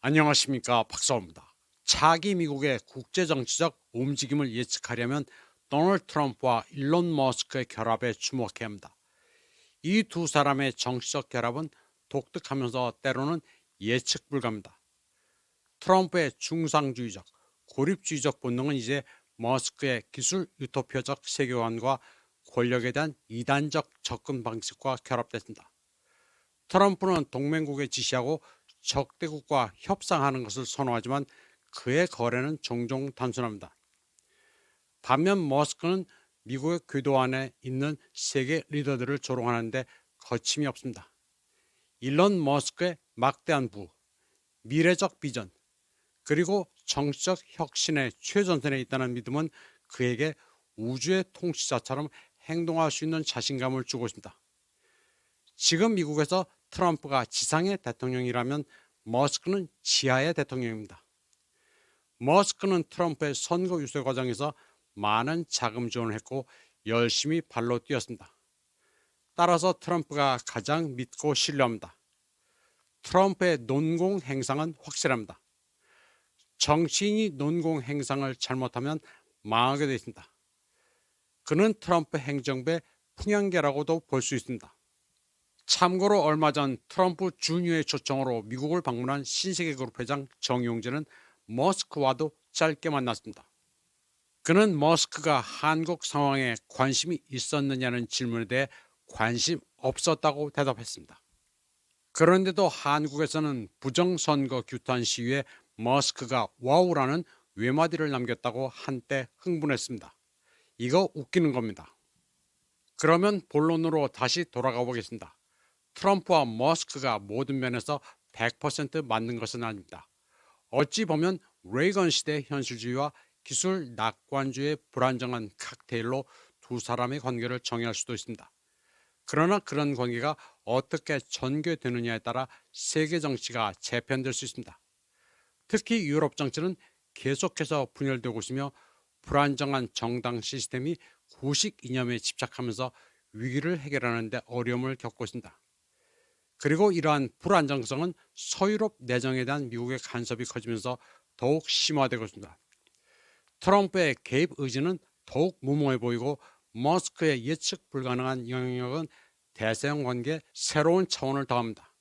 안녕하십니까, 박사입니다. 차기 미국의 국제정치적 움직임을 예측하려면 도널드 트럼프와 일론 머스크의 결합에 주목해야 합니다. 이 두 사람의 정치적 결합은 독특하면서 때로는 예측 불가합니다. 트럼프의 중상주의적, 고립주의적 본능은 이제 머스크의 기술 유토피아적 세계관과 권력에 대한 이단적 접근 방식과 결합됐습니다. 트럼프는 동맹국에 지시하고 적대국과 협상하는 것을 선호하지만 그의 거래는 종종 단순합니다. 반면 머스크는 미국의 궤도 안에 있는 세계 리더들을 조롱하는데 거침이 없습니다. 일론 머스크의 막대한 부, 미래적 비전, 그리고 정치적 혁신의 최전선에 있다는 믿음은 그에게 우주의 통치자처럼 행동할 수 있는 자신감을 주고 있습니다. 지금 미국에서 트럼프가 지상의 대통령이라면 머스크는 지하의 대통령입니다. 머스크는 트럼프의 선거 유세 과정에서 많은 자금 지원을 했고 열심히 발로 뛰었습니다. 따라서 트럼프가 가장 믿고 신뢰합니다. 트럼프의 논공 행상은 확실합니다. 정치인이 논공 행상을 잘못하면 망하게 되어 있습니다. 그는 트럼프 행정부의 풍향계라고도 볼 수 있습니다. 참고로 얼마 전 트럼프 주니어의 초청으로 미국을 방문한 신세계그룹 회장 정용진은 머스크와도 짧게 만났습니다. 그는 머스크가 한국 상황에 관심이 있었느냐는 질문에 대해 관심 없었다고 대답했습니다. 그런데도 한국에서는 부정선거 규탄 시위에 머스크가 와우라는 외마디를 남겼다고 한때 흥분했습니다. 이거 웃기는 겁니다. 그러면 본론으로 다시 돌아가 보겠습니다. 트럼프와 머스크가 모든 면에서 100% 맞는 것은 아닙니다. 어찌 보면 레이건 시대 현실주의와 기술 낙관주의의 불안정한 칵테일로 두 사람의 관계를 정의할 수도 있습니다. 그러나 그런 관계가 어떻게 전개되느냐에 따라 세계 정치가 재편될 수 있습니다. 특히 유럽 정치는 계속해서 분열되고 있으며 불안정한 정당 시스템이 구식 이념에 집착하면서 위기를 해결하는 데 어려움을 겪고 있습니다. 그리고 이러한 불안정성은 서유럽 내정에 대한 미국의 간섭이 커지면서 더욱 심화되고 있습니다. 트럼프의 개입 의지는 더욱 무모해 보이고 머스크의 예측 불가능한 영향력은 대서양 관계에 새로운 차원을 더합니다.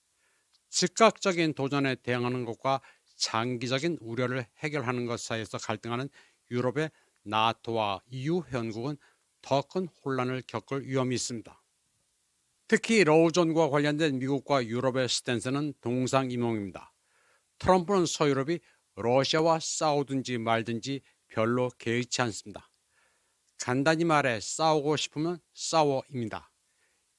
즉각적인 도전에 대응하는 것과 장기적인 우려를 해결하는 것 사이에서 갈등하는 유럽의 나토와 EU 회원국은 더 큰 혼란을 겪을 위험이 있습니다. 특히 러우존과 관련된 미국과 유럽의 스탠스는 동상이몽입니다. 트럼프는 서유럽이 러시아와 싸우든지 말든지 별로 개의치 않습니다. 간단히 말해 싸우고 싶으면 싸워입니다.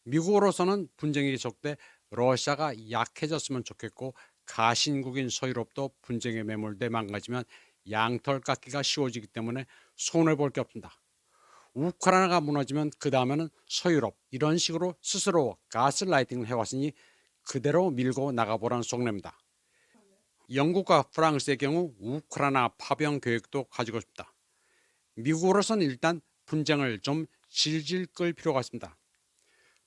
미국으로서는 분쟁이 계속돼 러시아가 약해졌으면 좋겠고 가신국인 서유럽도 분쟁에 매몰돼 망가지면 양털 깎기가 쉬워지기 때문에 손해볼 게 없습니다. 우크라이나가 무너지면 그 다음에는 서유럽 이런 식으로 스스로 가스라이팅을 해왔으니 그대로 밀고 나가보라는 속내입니다. 영국과 프랑스의 경우 우크라이나 파병 계획도 가지고 있습니다. 미국으로서는 일단 분쟁을 좀 질질 끌 필요가 있습니다.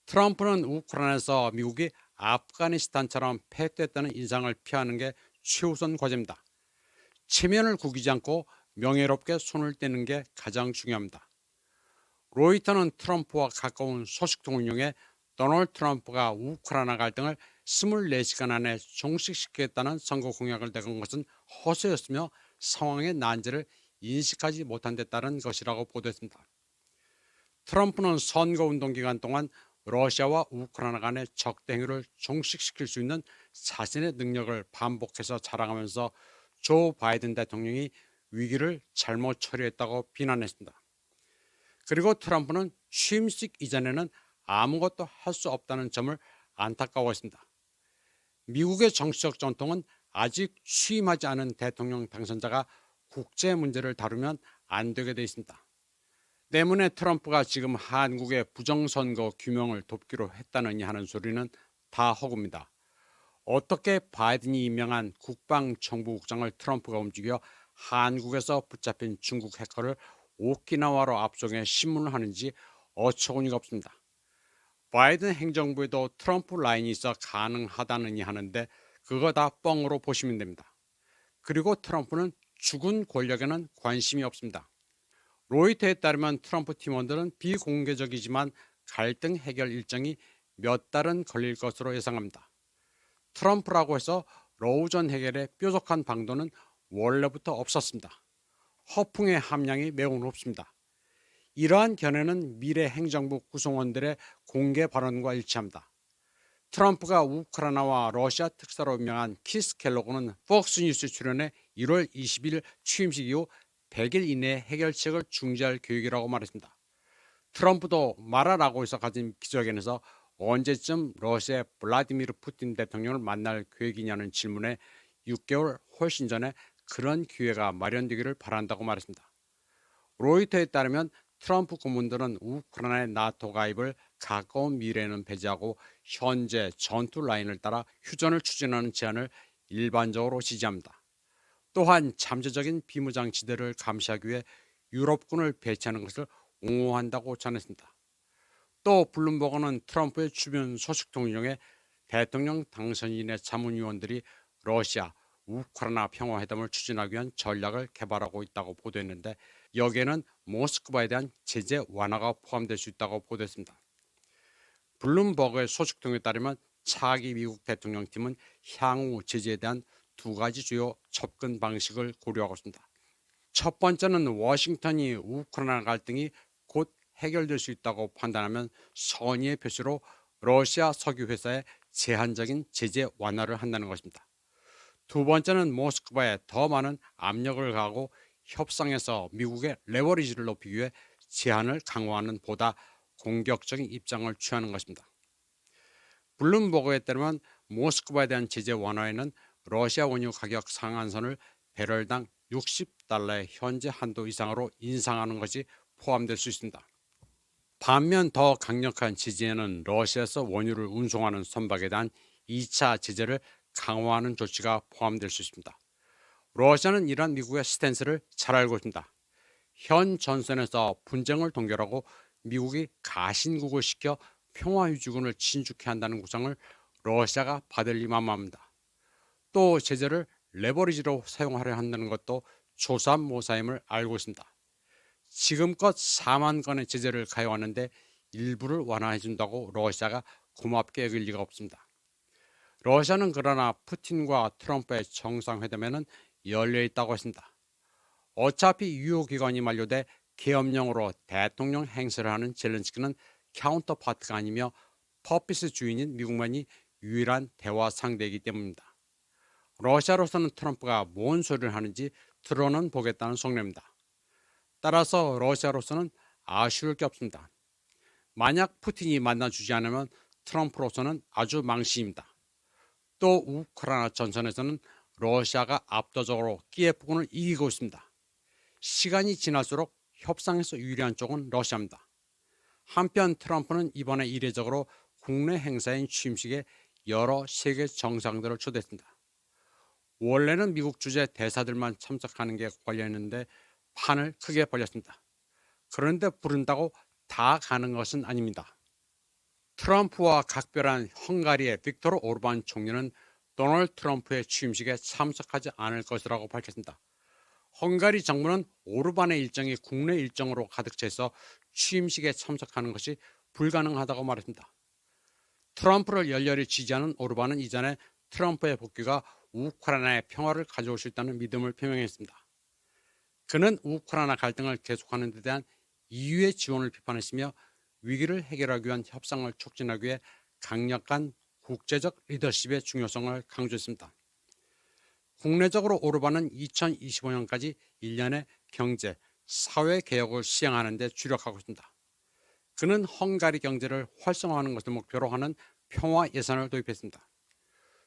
트럼프는 우크라이나에서 미국이 아프가니스탄처럼 패퇴했다는 인상을 피하는 게 최우선 과제입니다. 체면을 구기지 않고 명예롭게 손을 떼는 게 가장 중요합니다. 로이터는 트럼프와 가까운 소식통을 이용해 도널드 트럼프가 우크라이나 갈등을 24시간 안에 종식시키겠다는 선거 공약을 내건 것은 허세였으며 상황의 난제를 인식하지 못한 데 따른 것이라고 보도했습니다. 트럼프는 선거운동 기간 동안 러시아와 우크라이나 간의 적대 행위를 종식시킬 수 있는 자신의 능력을 반복해서 자랑하면서 조 바이든 대통령이 위기를 잘못 처리했다고 비난했습니다. 그리고 트럼프는 취임식 이전에는 아무것도 할 수 없다는 점을 안타까워했습니다. 미국의 정치적 전통은 아직 취임하지 않은 대통령 당선자가 국제 문제를 다루면 안 되게 돼 있습니다. 때문에 트럼프가 지금 한국의 부정선거 규명을 돕기로 했다느니 하는 소리는 다 허구입니다. 어떻게 바이든이 임명한 국방정보국장을 트럼프가 움직여 한국에서 붙잡힌 중국 해커를 오키나와로 압송해 신문을 하는지 어처구니가 없습니다. 바이든 행정부에도 트럼프 라인이 있어 가능하다느니 하는데 그거 다 뻥으로 보시면 됩니다. 그리고 트럼프는 죽은 권력에는 관심이 없습니다. 로이터에 따르면 트럼프 팀원들은 비공개적이지만 갈등 해결 일정이 몇 달은 걸릴 것으로 예상합니다. 트럼프라고 해서 로우전 해결의 뾰족한 방도는 원래부터 없었습니다. 허풍의 함량이 매우 높습니다. 이러한 견해는 미래 행정부 구성원들의 공개 발언과 일치합니다. 트럼프가 우크라이나와 러시아 특사로 임명한 키스 켈로그는 폭스뉴스 출연해 1월 20일 취임식 이후 100일 이내에 해결책을 중지할 계획이라고 말했습니다. 트럼프도 말하라고 해서 가진 기자회견에서 언제쯤 러시아의 블라디미르 푸틴 대통령을 만날 계획이냐는 질문에 6개월 훨씬 전에 그런 기회가 마련되기를 바란다고 말했습니다. 로이터에 따르면 트럼프 고문들은 우크라이나의 나토 가입을 가까운 미래에는 배제하고 현재 전투 라인을 따라 휴전을 추진하는 제안을 일반적으로 지지합니다. 또한 잠재적인 비무장지대를 감시하기 위해 유럽군을 배치하는 것을 옹호한다고 전했습니다. 또 블룸버그는 트럼프의 주변 소식통을 이용해 대통령 당선인의 자문위원들이 러시아, 우크라이나 평화회담을 추진하기 위한 전략을 개발하고 있다고 보도했는데 여기에는 모스크바에 대한 제재 완화가 포함될 수 있다고 보도했습니다. 블룸버그의 소식통에 따르면 차기 미국 대통령팀은 향후 제재에 대한 두 가지 주요 접근 방식을 고려하고 있습니다. 첫 번째는 워싱턴이 우크라이나 갈등이 곧 해결될 수 있다고 판단하면 선의의 표시로 러시아 석유 회사에 제한적인 제재 완화를 한다는 것입니다. 두 번째는 모스크바에 더 많은 압력을 가하고 협상에서 미국의 레버리지를 높이기 위해 제한을 강화하는 보다 공격적인 입장을 취하는 것입니다. 블룸버그에 따르면 모스크바에 대한 제재 완화에는 러시아 원유 가격 상한선을 배럴당 60달러의 현재 한도 이상으로 인상하는 것이 포함될 수 있습니다. 반면 더 강력한 제재에는 러시아에서 원유를 운송하는 선박에 대한 2차 제재를 강화하는 조치가 포함될 수 있습니다. 러시아는 이러한 미국의 스탠스를 잘 알고 있습니다. 현 전선에서 분쟁을 동결하고 미국이 가신국을 시켜 평화유지군을 진축해야 한다는 구상을 러시아가 받을 리만마합니다. 또 제재를 레버리지로 사용하려 한다는 것도 조삼모사임을 알고 있습니다. 지금껏 4만 건의 제재를 가해왔는데 일부를 완화해준다고 러시아가 고맙게 여길 리가 없습니다. 러시아는 그러나 푸틴과 트럼프의 정상회담에는 열려있다고 했습니다. 어차피 유효기간이 만료돼 계엄령으로 대통령 행세를 하는 젤렌스키는 카운터파트가 아니며 퍼피스 주인인 미국만이 유일한 대화 상대이기 때문입니다. 러시아로서는 트럼프가 뭔 소리를 하는지 들어는 보겠다는 속내입니다. 따라서 러시아로서는 아쉬울 게 없습니다. 만약 푸틴이 만나주지 않으면 트럼프로서는 아주 망신입니다. 또 우크라이나 전선에서는 러시아가 압도적으로 키예프군을 이기고 있습니다. 시간이 지날수록 협상에서 유리한 쪽은 러시아입니다. 한편 트럼프는 이번에 이례적으로 국내 행사인 취임식에 여러 세계 정상들을 초대했습니다. 원래는 미국 주재 대사들만 참석하는 게 관련했는데 판을 크게 벌렸습니다. 그런데 부른다고 다 가는 것은 아닙니다. 트럼프와 각별한 헝가리의 빅토르 오르반 총리는 도널드 트럼프의 취임식에 참석하지 않을 것이라고 밝혔습니다. 헝가리 정부는 오르반의 일정이 국내 일정으로 가득 차서 취임식에 참석하는 것이 불가능하다고 말했습니다. 트럼프를 열렬히 지지하는 오르반은 이전에 트럼프의 복귀가 우크라이나의 평화를 가져올 수 있다는 믿음을 표명했습니다. 그는 우크라이나 갈등을 계속하는 데 대한 EU의 지원을 비판했으며 위기를 해결하기 위한 협상을 촉진하기 위해 강력한 국제적 리더십의 중요성을 강조했습니다. 국내적으로 오르반은 2025년까지 1년의 경제, 사회 개혁을 시행하는 데 주력하고 있습니다. 그는 헝가리 경제를 활성화하는 것을 목표로 하는 평화 예산을 도입했습니다.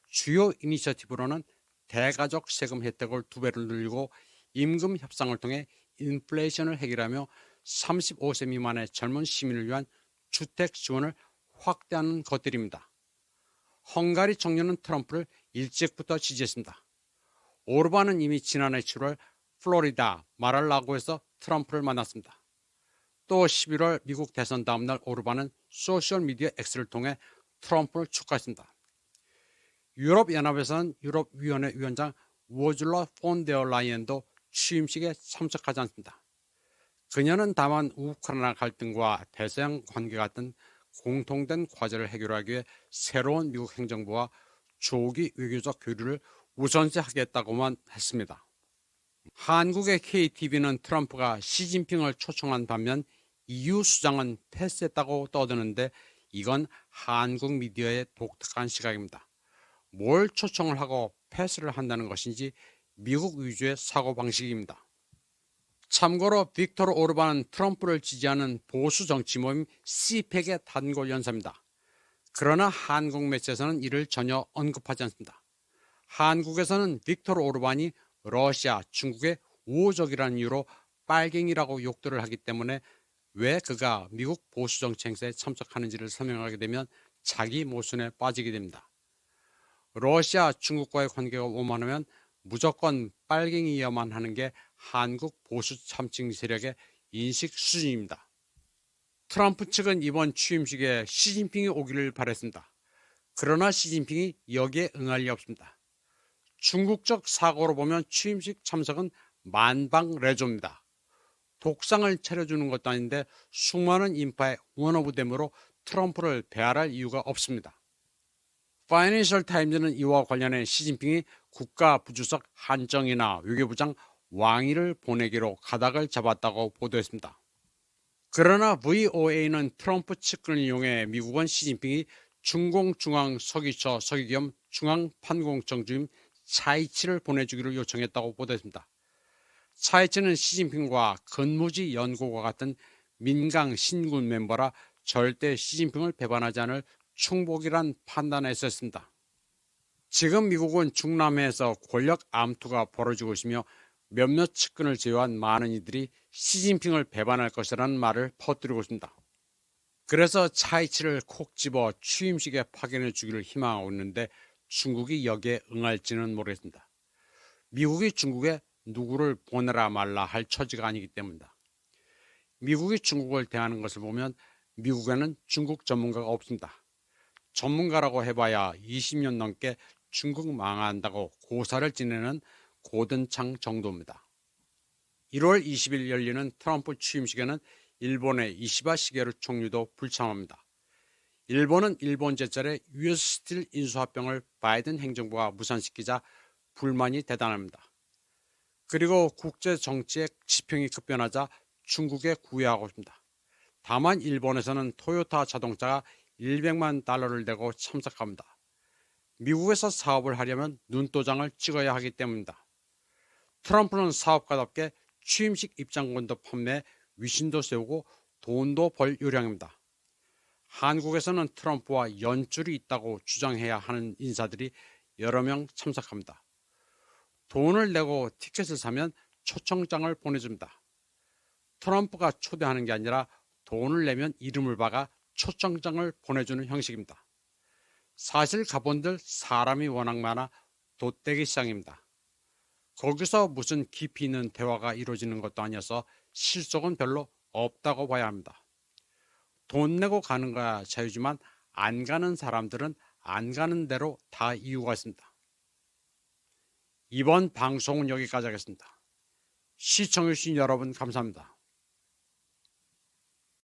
주요 이니셔티브로는 대가족 세금 혜택을 2배로 늘리고 임금 협상을 통해 인플레이션을 해결하며 35세 미만의 젊은 시민을 위한 주택 지원을 확대하는 것들입니다. 헝가리 청년은 트럼프를 일찍부터 지지했습니다. 오르반은 이미 지난해 7월 플로리다 마랄라고에서 트럼프를 만났습니다. 또 11월 미국 대선 다음 날 오르반은 소셜미디어 X를 통해 트럼프를 축하했습니다. 유럽연합에서는 유럽위원회 위원장 우어줄라 폰데어 라이언도 취임식에 참석하지 않습니다. 그녀는 다만 우크라이나 갈등과 대서양 관계 같은 공통된 과제를 해결하기 위해 새로운 미국 행정부와 조기 외교적 교류를 우선시하겠다고만 했습니다. 한국의 KTV는 트럼프가 시진핑을 초청한 반면 EU 수장은 패스했다고 떠드는데 이건 한국 미디어의 독특한 시각입니다. 뭘 초청을 하고 패스를 한다는 것인지 미국 위주의 사고방식입니다. 참고로 빅토르 오르반은 트럼프를 지지하는 보수 정치 모임 CPEC의 단골 연사입니다. 그러나 한국 매체에서는 이를 전혀 언급하지 않습니다. 한국에서는 빅토르 오르반이 러시아, 중국의 우호적이라는 이유로 빨갱이라고 욕들을 하기 때문에 왜 그가 미국 보수 정치 행사에 참석하는지를 설명하게 되면 자기 모순에 빠지게 됩니다. 러시아, 중국과의 관계가 오만하면 무조건 빨갱이여만 하는 게 한국 보수 참칭 세력의 인식 수준입니다. 트럼프 측은 이번 취임식에 시진핑이 오기를 바랬습니다. 그러나 시진핑이 여기에 응할 리 없습니다. 중국적 사고로 보면 취임식 참석은 만방레조입니다. 독상을 차려주는 것도 아닌데 수많은 인파의 원오브댐으로 트럼프를 배알할 이유가 없습니다. 파이낸셜 타임즈는 이와 관련해 시진핑이 국가부주석 한정희나 외교부장 왕이를 보내기로 가닥을 잡았다고 보도했습니다. 그러나 VOA는 트럼프 측근을 이용해 미국은 시진핑이 중공중앙 서기처 서기 겸 중앙판공청주임 차이치를 보내주기를 요청했다고 보도했습니다. 차이치는 시진핑과 근무지 연고와 같은 민강 신군 멤버라 절대 시진핑을 배반하지 않을 충복이란 판단했었습니다. 지금 미국은 중남해에서 권력 암투가 벌어지고 있으며 몇몇 측근을 제외한 많은 이들이 시진핑을 배반할 것이라는 말을 퍼뜨리고 있습니다. 그래서 차이치를 콕 집어 취임식에 파견해 주기를 희망하고 있는데 중국이 여기에 응할지는 모르겠습니다. 미국이 중국에 누구를 보내라 말라 할 처지가 아니기 때문이다. 미국이 중국을 대하는 것을 보면 미국에는 중국 전문가가 없습니다. 전문가라고 해봐야 20년 넘게 중국 망한다고 고사를 지내는 고든창 정도입니다. 1월 20일 열리는 트럼프 취임식에는 일본의 이시바 시게루 총리도 불참합니다. 일본은 일본 제철에 US 스틸 인수합병을 바이든 행정부가 무산시키자 불만이 대단합니다. 그리고 국제 정치의 지평이 급변하자 중국에 구애하고 있습니다. 다만 일본에서는 토요타 자동차가 100만 달러를 내고 참석합니다. 미국에서 사업을 하려면 눈도장을 찍어야 하기 때문입니다. 트럼프는 사업가답게 취임식 입장권도 판매, 위신도 세우고 돈도 벌 요량입니다. 한국에서는 트럼프와 연줄이 있다고 주장해야 하는 인사들이 여러 명 참석합니다. 돈을 내고 티켓을 사면 초청장을 보내줍니다. 트럼프가 초대하는 게 아니라 돈을 내면 이름을 박아 초청장을 보내주는 형식입니다. 사실 가본들 사람이 워낙 많아 돛대기 시장입니다. 거기서 무슨 깊이 있는 대화가 이루어지는 것도 아니어서 실속은 별로 없다고 봐야 합니다. 돈 내고 가는 거야 자유지만 안 가는 사람들은 안 가는 대로 다 이유가 있습니다. 이번 방송은 여기까지 하겠습니다. 시청해주신 여러분 감사합니다.